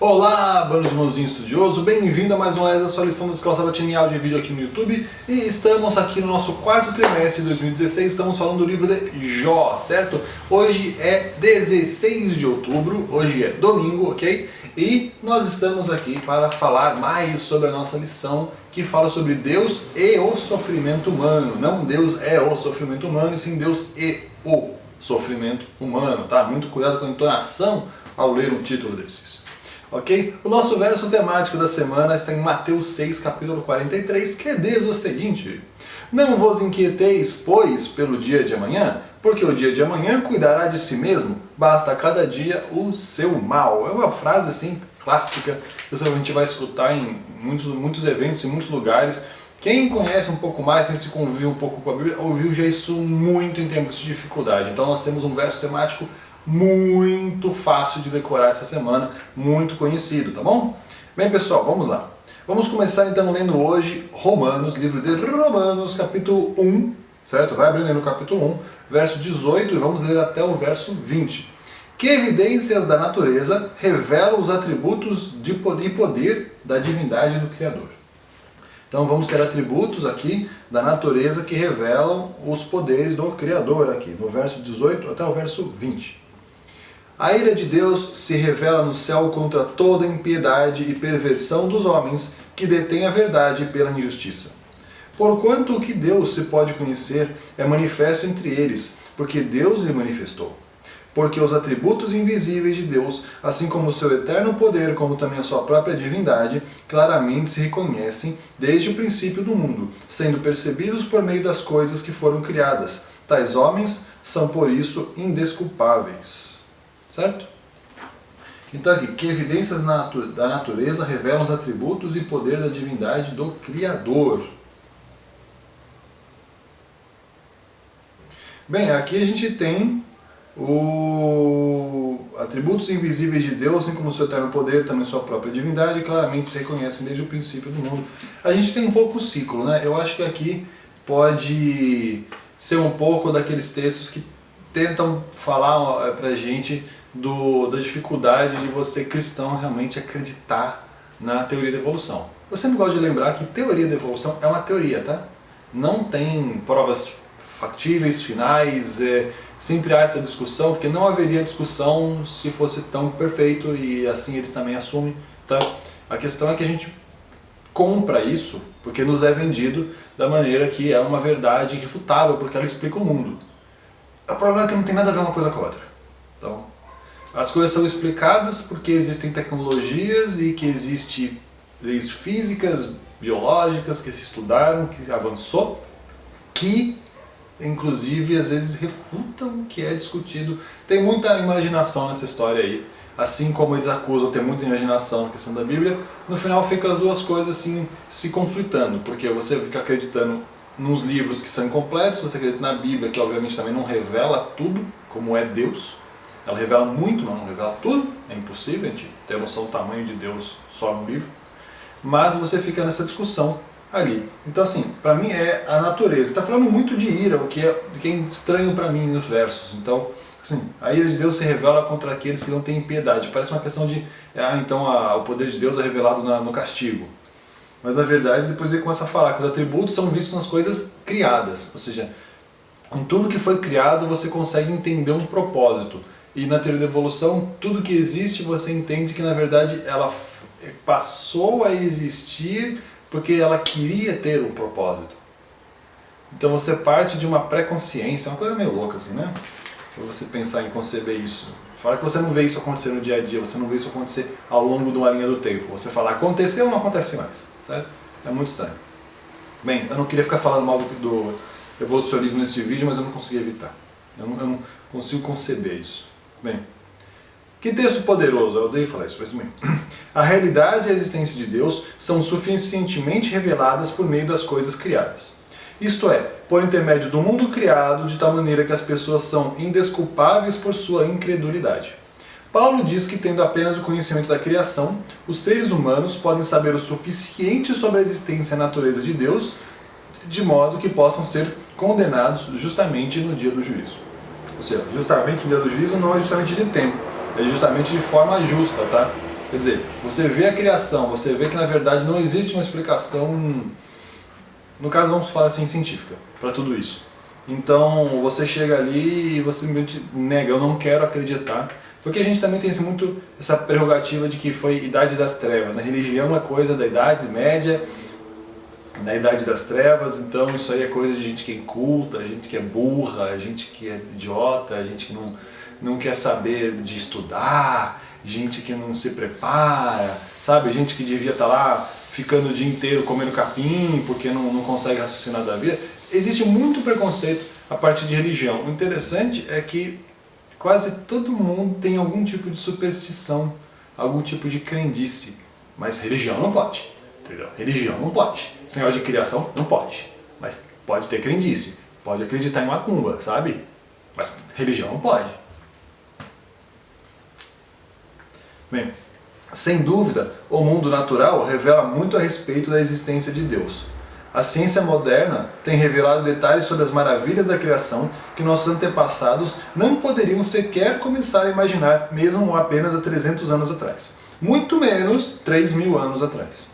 Olá, bando de mãozinho estudioso, bem-vindo a mais uma da sua lição da Escola Sabatina em áudio e vídeo aqui no YouTube. E estamos aqui no nosso quarto trimestre de 2016, estamos falando do livro de Jó, certo? Hoje é 16 de outubro, hoje é domingo, ok? E nós estamos aqui para falar mais sobre a nossa lição que fala sobre Deus e o sofrimento humano. Não Deus é o sofrimento humano, e sim Deus e o sofrimento humano, tá? Muito cuidado com a entonação ao ler um título desses. Ok? O nosso verso temático da semana está em Mateus 6, capítulo 43, que diz o seguinte: Não vos inquieteis, pois, pelo dia de amanhã, porque o dia de amanhã cuidará de si mesmo, basta a cada dia o seu mal. É uma frase assim clássica, que a gente vai escutar em muitos eventos, em muitos lugares. Quem conhece um pouco mais, quem se convive um pouco com a Bíblia, ouviu já isso muito em tempos de dificuldade. Então nós temos um verso temático muito fácil de decorar essa semana, muito conhecido, tá bom? Bem pessoal, vamos lá. Vamos começar então lendo hoje Romanos, livro de Romanos, capítulo 1, certo? Vai abrindo no capítulo 1, verso 18 e vamos ler até o verso 20. Que evidências da natureza revelam os atributos de poder da divindade do Criador. Então vamos ter atributos aqui da natureza que revelam os poderes do Criador aqui, no verso 18 até o verso 20. A ira de Deus se revela no céu contra toda impiedade e perversão dos homens que detêm a verdade pela injustiça. Porquanto o que Deus se pode conhecer é manifesto entre eles, porque Deus lhe manifestou. Porque os atributos invisíveis de Deus, assim como o seu eterno poder, como também a sua própria divindade, claramente se reconhecem desde o princípio do mundo, sendo percebidos por meio das coisas que foram criadas. Tais homens são por isso indesculpáveis. Certo? Então aqui, que evidências da natureza revelam os atributos e poder da divindade do Criador. Bem, aqui a gente tem atributos invisíveis de Deus, assim como o seu eterno poder, também sua própria divindade, claramente se reconhecem desde o princípio do mundo. A gente tem um pouco o ciclo, né? Eu acho que aqui pode ser um pouco daqueles textos que tentam falar pra gente da dificuldade de você, cristão, realmente acreditar na teoria da evolução. Eu sempre gosto de lembrar que teoria da evolução é uma teoria, tá? Não tem provas factíveis, finais, sempre há essa discussão, porque não haveria discussão se fosse tão perfeito, e assim eles também assumem. Tá? A questão é que a gente compra isso porque nos é vendido da maneira que é uma verdade irrefutável, porque ela explica o mundo. O problema é que não tem nada a ver uma coisa com a outra. Então, as coisas são explicadas porque existem tecnologias e que existem leis físicas, biológicas que se estudaram, que avançou, que inclusive às vezes refutam o que é discutido. Tem muita imaginação nessa história aí, assim como eles acusam ter muita imaginação na questão da Bíblia. No final fica as duas coisas assim se conflitando, porque você fica acreditando nos livros que são incompletos, você acredita na Bíblia, que obviamente também não revela tudo, como é Deus. Ela revela muito, mas não revela tudo, é impossível a gente ter noção do tamanho de Deus só no livro. Mas você fica nessa discussão ali. Então assim, para mim é a natureza. Está falando muito de ira, o que é estranho para mim nos versos. Então, assim, a ira de Deus se revela contra aqueles que não têm piedade. Parece uma questão de, o poder de Deus é revelado no castigo. Mas na verdade, depois ele começa a falar que os atributos são vistos nas coisas criadas. Ou seja, em tudo que foi criado você consegue entender um propósito. E na teoria da evolução, tudo que existe você entende que na verdade ela passou a existir porque ela queria ter um propósito. Então você parte de uma pré-consciência, uma coisa meio louca assim, né? Pra você pensar em conceber isso. Fala que você não vê isso acontecer no dia a dia, você não vê isso acontecer ao longo de uma linha do tempo. Você fala, aconteceu ou não acontece mais? Certo? É muito estranho. Bem, eu não queria ficar falando mal do evolucionismo nesse vídeo, mas eu não consegui evitar. Eu não consigo conceber isso. Bem, que texto poderoso, eu odeio falar isso, mas também. A realidade e a existência de Deus são suficientemente reveladas por meio das coisas criadas. Isto é, por intermédio do mundo criado, de tal maneira que as pessoas são indesculpáveis por sua incredulidade. Paulo diz que, tendo apenas o conhecimento da criação, os seres humanos podem saber o suficiente sobre a existência e a natureza de Deus, de modo que possam ser condenados justamente no dia do juízo. Ou seja, justamente no dia do juízo não é justamente de tempo, é justamente de forma justa, tá? Quer dizer, você vê a criação, você vê que na verdade não existe uma explicação, no caso vamos falar assim, científica, para tudo isso. Então você chega ali e você simplesmente nega, eu não quero acreditar. Porque a gente também tem muito essa prerrogativa de que foi Idade das Trevas. A religião é coisa da Idade Média, da Idade das Trevas, então isso aí é coisa de gente que é inculta, gente que é burra, gente que é idiota, gente que não quer saber de estudar, gente que não se prepara, sabe? Gente que devia estar lá ficando o dia inteiro comendo capim porque não consegue raciocinar da vida. Existe muito preconceito a partir de religião. O interessante é que quase todo mundo tem algum tipo de superstição, algum tipo de crendice, mas religião não pode. Entendeu? Religião não pode. Esse negócio de criação não pode. Mas pode ter crendice, pode acreditar em macumba, sabe? Mas religião não pode. Bem, sem dúvida, o mundo natural revela muito a respeito da existência de Deus. A ciência moderna tem revelado detalhes sobre as maravilhas da criação que nossos antepassados não poderiam sequer começar a imaginar, mesmo apenas há 300 anos atrás. Muito menos 3.000 anos atrás.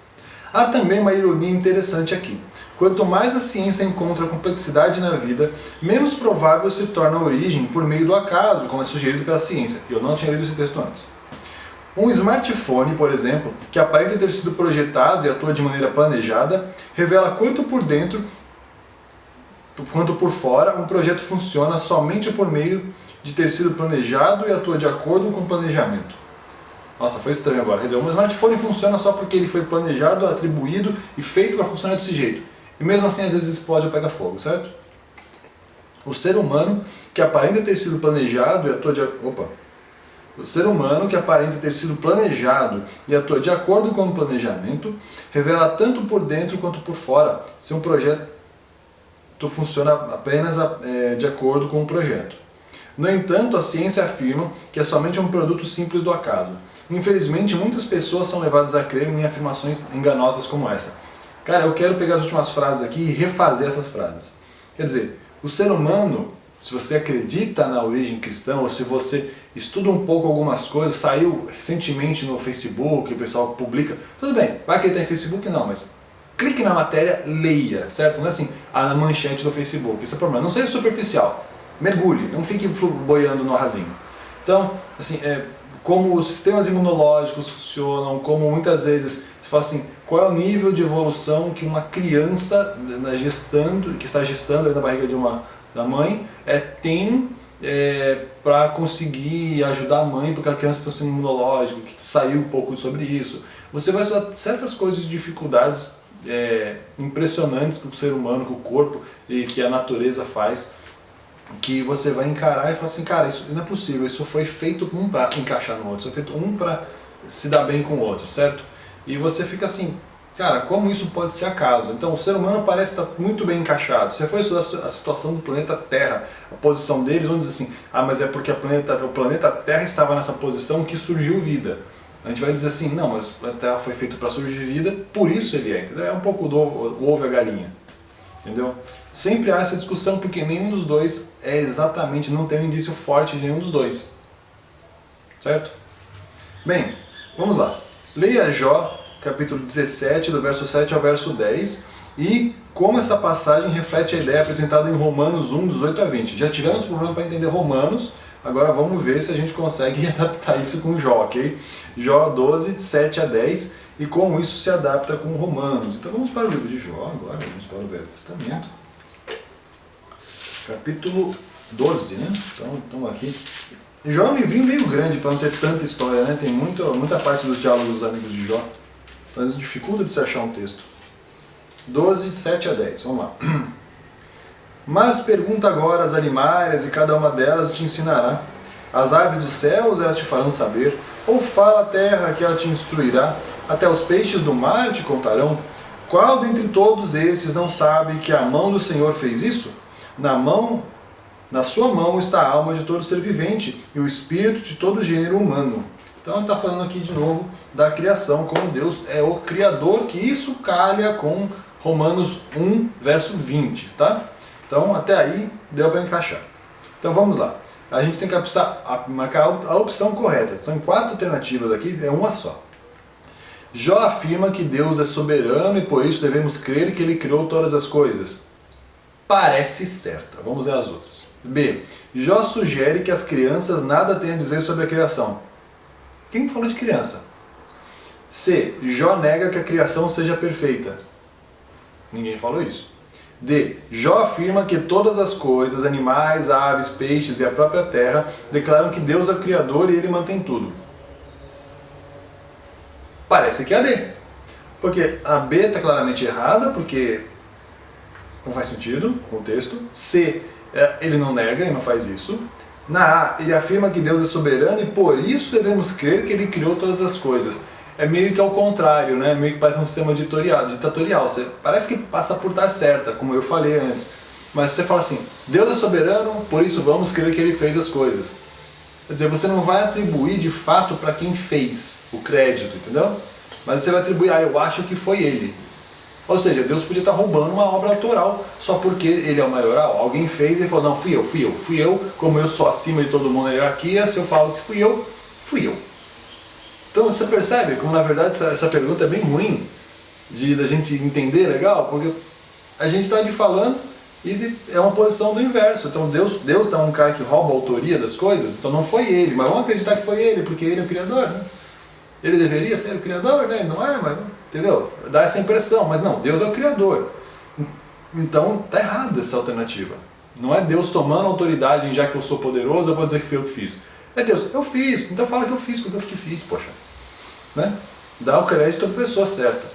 Há também uma ironia interessante aqui. Quanto mais a ciência encontra complexidade na vida, menos provável se torna a origem por meio do acaso, como é sugerido pela ciência. Eu não tinha lido esse texto antes. Um smartphone, por exemplo, que aparenta ter sido projetado e atua de maneira planejada, revela quanto por dentro quanto por fora um projeto funciona somente por meio de ter sido planejado e atua de acordo com o planejamento. Nossa, foi estranho agora. Quer dizer, um smartphone funciona só porque ele foi planejado, atribuído e feito para funcionar desse jeito. E mesmo assim, às vezes explode ou pega fogo, certo? O ser humano que aparenta ter sido planejado e atua de... O ser humano que aparenta ter sido planejado e atua de acordo com o planejamento revela tanto por dentro quanto por fora se um projeto funciona apenas de acordo com o projeto. No entanto, a ciência afirma que é somente um produto simples do acaso. Infelizmente, muitas pessoas são levadas a crer em afirmações enganosas como essa. Cara, eu quero pegar as últimas frases aqui e refazer essas frases. Quer dizer, o ser humano, se você acredita na origem cristã, ou se você estuda um pouco algumas coisas, saiu recentemente no Facebook, o pessoal publica, tudo bem, vai que ele tem Facebook? Não, mas clique na matéria, leia, certo? Não é assim, a manchete do Facebook, isso é problema. Não seja superficial, mergulhe, não fique boiando no rasinho. Então, assim, como os sistemas imunológicos funcionam, como muitas vezes você fala assim, qual é o nível de evolução que uma criança que está gestando na barriga da mãe tem para conseguir ajudar a mãe, porque a criança tem um sistema imunológico, que saiu um pouco sobre isso. Você vai estudar certas coisas de dificuldades impressionantes que o ser humano, que o corpo e que a natureza faz, que você vai encarar e falar assim, cara, isso não é possível, isso foi feito um para encaixar no outro, isso foi feito um para se dar bem com o outro, certo? E você fica assim, cara, como isso pode ser acaso? Então o ser humano parece estar muito bem encaixado. Se você for estudar a situação do planeta Terra, a posição deles, vão dizer assim, mas é porque o planeta Terra estava nessa posição que surgiu vida. A gente vai dizer assim, não, mas o planeta Terra foi feito para surgir vida, por isso ele é, entendeu? É um pouco do ovo e a galinha, entendeu? Sempre há essa discussão porque nenhum dos dois não tem um indício forte de nenhum dos dois, certo? Bem, vamos lá. Leia Jó, capítulo 17, do verso 7 ao verso 10, e como essa passagem reflete a ideia apresentada em Romanos 1, 18 a 20. Já tivemos problema para entender Romanos, agora vamos ver se a gente consegue adaptar isso com Jó, ok? Jó 12, 7 a 10, e como isso se adapta com Romanos. Então vamos para o livro de Jó agora, vamos para o Velho Testamento. Capítulo 12, né? Então estamos aqui. Jó é um livrinho meio grande para não ter tanta história, né? Tem muita parte dos diálogos dos amigos de Jó. Então dificulta de se achar um texto. 12, 7 a 10, vamos lá. Mas pergunta agora as animárias e cada uma delas te ensinará. As aves dos céus elas te farão saber. Ou fala a terra que ela te instruirá. Até os peixes do mar te contarão. Qual dentre todos esses não sabe que a mão do Senhor fez isso? Na sua mão está a alma de todo ser vivente e o espírito de todo gênero humano. Então ele está falando aqui de novo da criação, como Deus é o Criador, que isso calha com Romanos 1, verso 20, tá? Então até aí deu para encaixar. Então vamos lá. A gente tem que marcar a opção correta. São 4 alternativas aqui, é uma só. Jó afirma que Deus é soberano e por isso devemos crer que Ele criou todas as coisas. Parece certa. Vamos ver as outras. B. Jó sugere que as crianças nada têm a dizer sobre a criação. Quem falou de criança? C. Jó nega que a criação seja perfeita. Ninguém falou isso. D. Jó afirma que todas as coisas, animais, aves, peixes e a própria terra, declaram que Deus é o Criador e Ele mantém tudo. Parece que é a D. Porque a B está claramente errada, porque não faz sentido com o texto. C. Ele não nega e não faz isso. Na A, ele afirma que Deus é soberano e por isso devemos crer que Ele criou todas as coisas. É meio que ao contrário, né? Meio que parece um sistema ditatorial. Você parece que passa por estar certa, como eu falei antes. Mas você fala assim, Deus é soberano, por isso vamos crer que Ele fez as coisas. Quer dizer, você não vai atribuir de fato para quem fez o crédito, entendeu? Mas você vai atribuir, eu acho que foi Ele. Ou seja, Deus podia estar roubando uma obra autoral só porque Ele é o maioral. Alguém fez e falou, não, fui eu. Como eu sou acima de todo mundo na hierarquia, se eu falo que fui eu. Então você percebe como na verdade essa pergunta é bem ruim da gente entender, legal? Porque a gente está ali falando e é uma posição do inverso. Então Deus é um cara que rouba a autoria das coisas, então não foi Ele, mas vamos acreditar que foi Ele, porque Ele é o Criador, né? Ele deveria ser o Criador, né? Não é, mas entendeu? Dá essa impressão, mas não, Deus é o Criador. Então tá errado essa alternativa. Não é Deus tomando autoridade em já que eu sou poderoso, eu vou dizer que foi eu que fiz. É Deus, eu fiz, então fala que eu fiz, porque eu que fiz, poxa. Né? Dá o crédito à pessoa certa.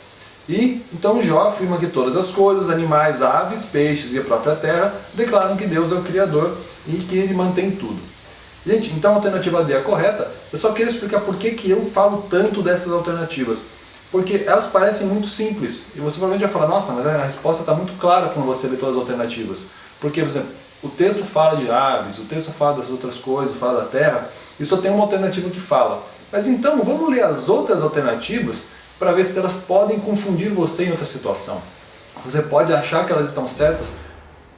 E então Jó afirma que todas as coisas, animais, aves, peixes e a própria terra, declaram que Deus é o Criador e que Ele mantém tudo. Gente, então a alternativa D é a correta. Eu só quero explicar por que eu falo tanto dessas alternativas. Porque elas parecem muito simples. E você provavelmente vai falar, nossa, mas a resposta está muito clara quando você lê todas as alternativas. Porque, por exemplo, o texto fala de aves, o texto fala das outras coisas, fala da terra, e só tem uma alternativa que fala. Mas então, vamos ler as outras alternativas para ver se elas podem confundir você em outra situação. Você pode achar que elas estão certas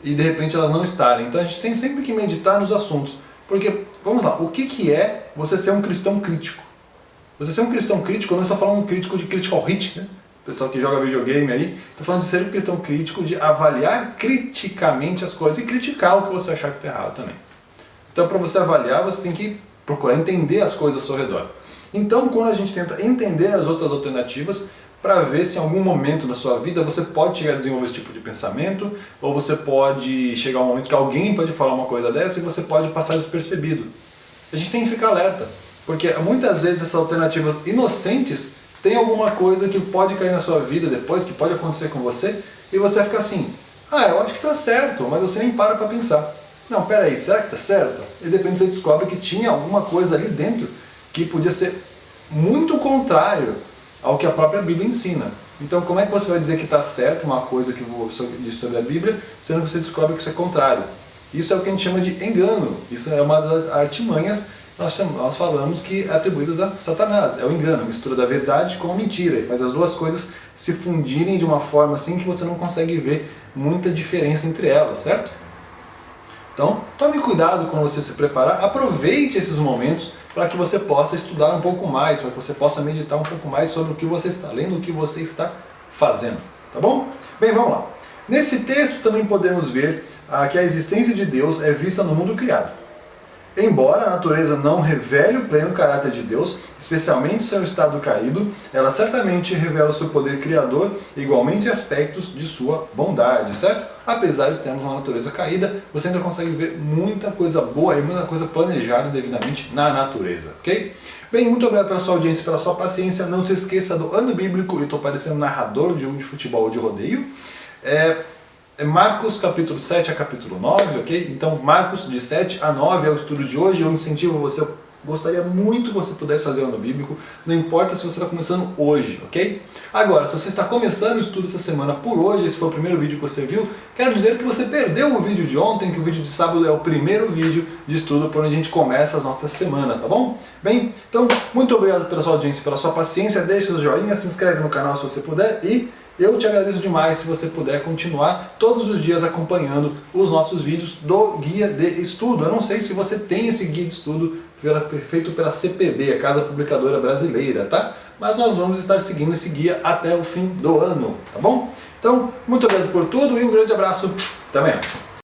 e de repente elas não estarem. Então a gente tem sempre que meditar nos assuntos. Porque, vamos lá, o que é você ser um cristão crítico? Você ser um cristão crítico, eu não estou falando um crítico de critical hit, né? O pessoal que joga videogame aí, estou falando de ser um cristão crítico, de avaliar criticamente as coisas e criticar o que você achar que está errado também. Então, para você avaliar, você tem que procurar entender as coisas ao seu redor. Então, quando a gente tenta entender as outras alternativas, para ver se em algum momento da sua vida você pode chegar a desenvolver esse tipo de pensamento, ou você pode chegar a um momento que alguém pode falar uma coisa dessa e você pode passar despercebido. A gente tem que ficar alerta, porque muitas vezes essas alternativas inocentes tem alguma coisa que pode cair na sua vida depois, que pode acontecer com você, e você vai ficar assim, eu acho que está certo, mas você nem para pensar. Não, peraí, será que está certo? E de repente você descobre que tinha alguma coisa ali dentro que podia ser muito contrário ao que a própria Bíblia ensina. Então como é que você vai dizer que está certo uma coisa que diz sobre a Bíblia, sendo que você descobre que isso é contrário? Isso é o que a gente chama de engano. Isso é uma das artimanhas nós falamos que é atribuídas a Satanás. É o engano, a mistura da verdade com a mentira. E faz as duas coisas se fundirem de uma forma assim que você não consegue ver muita diferença entre elas, certo? Então, tome cuidado quando você se preparar, aproveite esses momentos para que você possa estudar um pouco mais, para que você possa meditar um pouco mais sobre o que você está lendo, o que você está fazendo, tá bom? Bem, vamos lá. Nesse texto também podemos ver que a existência de Deus é vista no mundo criado. Embora a natureza não revele o pleno caráter de Deus, especialmente seu estado caído, ela certamente revela o seu poder criador, igualmente aspectos de sua bondade, certo? Apesar de termos uma natureza caída, você ainda consegue ver muita coisa boa e muita coisa planejada devidamente na natureza, ok? Bem, muito obrigado pela sua audiência e pela sua paciência. Não se esqueça do ano bíblico, eu estou parecendo narrador de um de futebol ou de rodeio. Marcos capítulo 7 a capítulo 9, ok? Então Marcos de 7 a 9 é o estudo de hoje. Eu incentivo você, eu gostaria muito que você pudesse fazer o ano bíblico, não importa se você está começando hoje, ok? Agora, se você está começando o estudo essa semana por hoje, esse foi o primeiro vídeo que você viu, quero dizer que você perdeu o vídeo de ontem, que o vídeo de sábado é o primeiro vídeo de estudo por onde a gente começa as nossas semanas, tá bom? Bem, então, muito obrigado pela sua audiência, pela sua paciência, deixe o joinha, se inscreve no canal se você puder e eu te agradeço demais se você puder continuar todos os dias acompanhando os nossos vídeos do Guia de Estudo. Eu não sei se você tem esse Guia de Estudo feito pela CPB, a Casa Publicadora Brasileira, tá? mas nós vamos estar seguindo esse guia até o fim do ano, tá bom? Então, muito obrigado por tudo e um grande abraço, até amanhã.